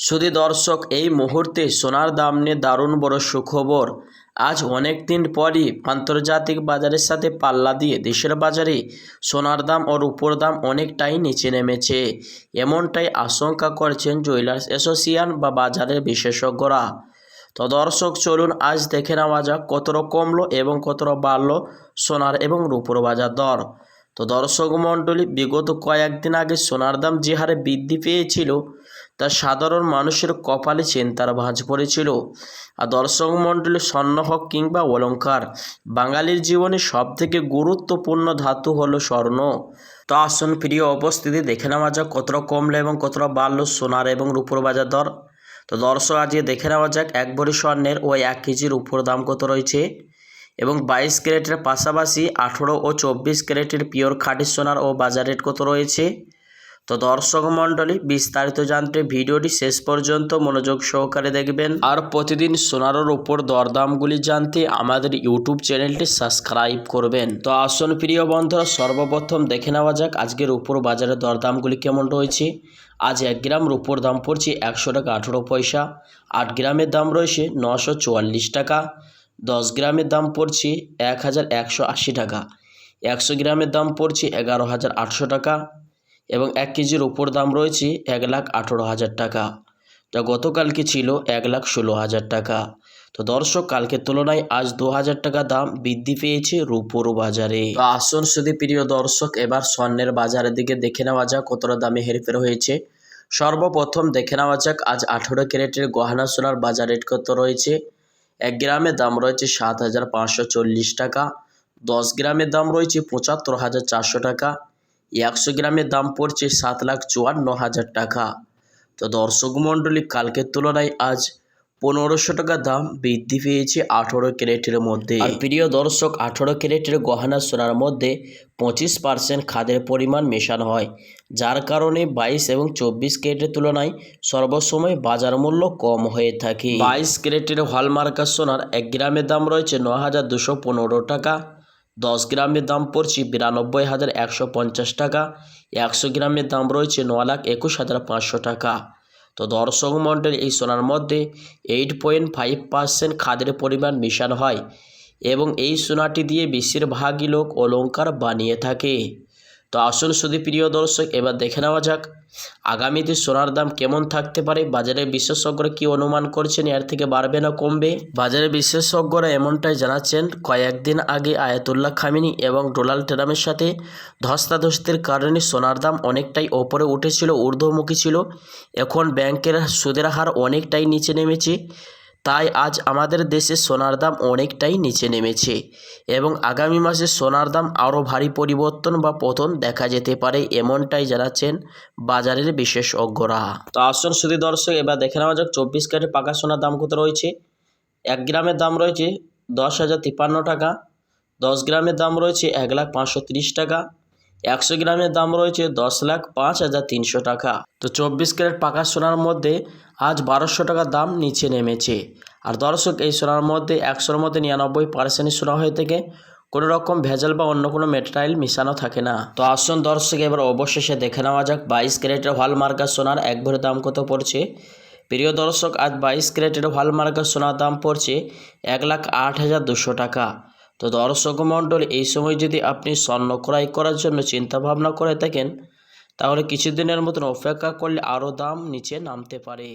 শুধু দর্শক, এই মুহূর্তে সোনার দাম নিয়ে দারুণ বড় সুখবর। আজ অনেক দিন পরই আন্তর্জাতিক বাজারের সাথে পাল্লা দিয়ে দেশের বাজারে সোনার দাম ও রূপোর দাম অনেকটাই নিচে নেমেছে। এমনটাই আশঙ্কা করছেন জুয়েলার্স অ্যাসোসিয়েশন বা বাজারের বিশেষজ্ঞরা। তো দর্শক, চলুন আজ দেখে নেওয়া যাক কতটা কমলো এবং কতটা বাড়লো সোনার এবং রূপোর বাজার দর। তো দর্শক মণ্ডলী, বিগত কয়েকদিন আগে সোনার দাম যে হারে বৃদ্ধি পেয়েছিল তা সাধারণ মানুষের কপালে চিন্তার ভাঁজ পড়েছিল। আর দর্শক মণ্ডলী, স্বর্ণ হোক কিংবা অলংকার, বাঙালির জীবনে সবথেকে গুরুত্বপূর্ণ ধাতু হলো স্বর্ণ। তো আসুন প্রিয় উপস্থিতি, দেখে নেওয়া যাক কতটা কমলো এবং কতটা বাড়লো সোনার এবং রূপোর বাজার দর। তো দর্শক, আজকে দেখে নেওয়া যাক এক ভরি স্বর্ণের ও 1 কেজির রূপোর দাম কত রয়েছে এবং 22 ক্যারেটের পাশাপাশি 18 ও 24 ক্যারেটের পিওর খাঁটি সোনার ও বাজার রেট কত রয়েছে। তো দর্শক মণ্ডলী, বিস্তারিত জানতে ভিডিওটি শেষ পর্যন্ত মনোযোগ সহকারে দেখবেন। আর প্রতিদিন সোনার উপর দরদামগুলি জানতে আমাদের ইউটিউব চ্যানেলটি সাবস্ক্রাইব করবেন। তো আসুন প্রিয় বন্ধুরা, সর্বপ্রথম দেখে নেওয়া যাক আজকের রূপোর বাজারের দরদামগুলি কেমন রয়েছে। আজ 1 গ্রাম রূপোর দাম পড়ছে 100 টাকা 18 পয়সা। 8 গ্রামের দাম রয়েছে 944 টাকা। 10 গ্রামের দাম পড়ছে 1180 টাকা। 100 গ্রামের দাম পড়ছে 11,800 টাকা এবং 1 কেজির উপর দাম রয়েছে 1,18,000 টাকা, যা গতকালকে ছিল 1,16,000 টাকা। তো দর্শক, কালকের তুলনায় আজ 2,000 টাকা দাম বৃদ্ধি পেয়েছে রূপোর বাজারে। তো আসুন শুধু প্রিয় দর্শক, এবার স্বর্ণের বাজারের দিকে দেখে নেওয়া যাক কতটা দামে হেরফের হয়েছে। সর্বপ্রথম দেখে নেওয়া যাক আজ 18 ক্যারেটের গহনা সোনার বাজার রেট কত রয়েছে। 1 গ্রামের দাম রয়েছে 7,540 টাকা। 10 গ্রামের দাম রয়েছে 75,400 টাকা। 100 গ্রামের দাম পড়ছে 7,54,000 টাকা। তো দর্শক মণ্ডলী, কালকের তুলনায় আজ 1500 টাকা দাম বৃদ্ধি পেয়েছে 18 ক্যারেটের মধ্যে। আর প্রিয় দর্শক, 18 ক্যারেটের গহনা সোনার মধ্যে 25% খাদের পরিমাণ মেশানো হয়, যার কারণে 22 এবং 24 ক্যারেটের তুলনায় সর্বসময় বাজার মূল্য কম হয়ে থাকে। 22 ক্যারেটের হলমার্কা সোনার 1 গ্রামের দাম রয়েছে 9,215 টাকা। 10 গ্রামের দাম পড়ছে 92,150 টাকা। 100 গ্রামের দাম রয়েছে 9,21,500 টাকা। তো দর্শক মণ্ডলী, এই সোনার মধ্যে 8.5% খাদের পরিমাণ মিশানো হয় এবং এই সোনাটি দিয়ে বেশিরভাগই লোক অলংকার বানিয়ে থাকে। তো আসুন শুধু প্রিয় দর্শক, এবার দেখে নেওয়া যাক আগামীতে সোনার দাম কেমন থাকতে পারে। বাজারের বিশেষজ্ঞরা কি অনুমান করছেন, এর থেকে বাড়বে না কমবে। বাজারের বিশেষজ্ঞরা এমনটাই জানাচ্ছেন, কয়েকদিন আগে আয়াতুল্লাহ খামেনি এবং ডোনাল্ড ট্রাম্পের সাথে ধস্তাধস্তির কারণে সোনার দাম অনেকটাই ওপরে উঠেছিল, ঊর্ধ্বমুখী ছিল। এখন ব্যাংকের সুদের হার অনেকটাই নিচে নেমেছে, তাই আজ আমাদের দেশে সোনার দাম অনেকটাই নিচে নেমেছে এবং আগামী মাসে সোনার দাম আরও ভারী পরিবর্তন বা পতন দেখা যেতে পারে, এমনটাই জানাচ্ছেন বাজারের বিশেষজ্ঞরা। তো আসুন শুধু দর্শক, এবার দেখে নেওয়া যাক 24 ক্যারেট পাকা সোনার দাম কত রয়েছে। 1 গ্রামের দাম রয়েছে 10,053 টাকা। 10 গ্রামের দাম রয়েছে 1,530 টাকা। 100 গ্রামের দাম রয়েছে 10,05,300 টাকা। তো 24 ক্যারেট পাকা সোনার মধ্যে আজ 1200 টাকা দাম নিচে নেমেছে। আর দর্শক, এই সোনার মধ্যে 100-র মধ্যে 99% সোনা হয়ে থেকে কোনো রকম ভেজাল বা অন্য কোনো মেটেরিয়াল মিশানো থাকে না। তো আসুন দর্শক, এবার অবশেষে দেখে নেওয়া যাক 22 ক্যারেটের হলমার্কা সোনার 1 ভরির দাম কত পড়ছে। প্রিয় দর্শক, আজ 22 ক্যারেটের হলমার্কা সোনার দাম পড়ছে 1,08,200 টাকা। তো দর্শক মণ্ডলী, এই সময় যদি আপনি স্বর্ণ ক্রয় করার জন্য চিন্তা ভাবনা করে থাকেন, তাহলে কিছুদিনের মতন অপেক্ষা করলে আরও দাম নিচে নামতে পারে।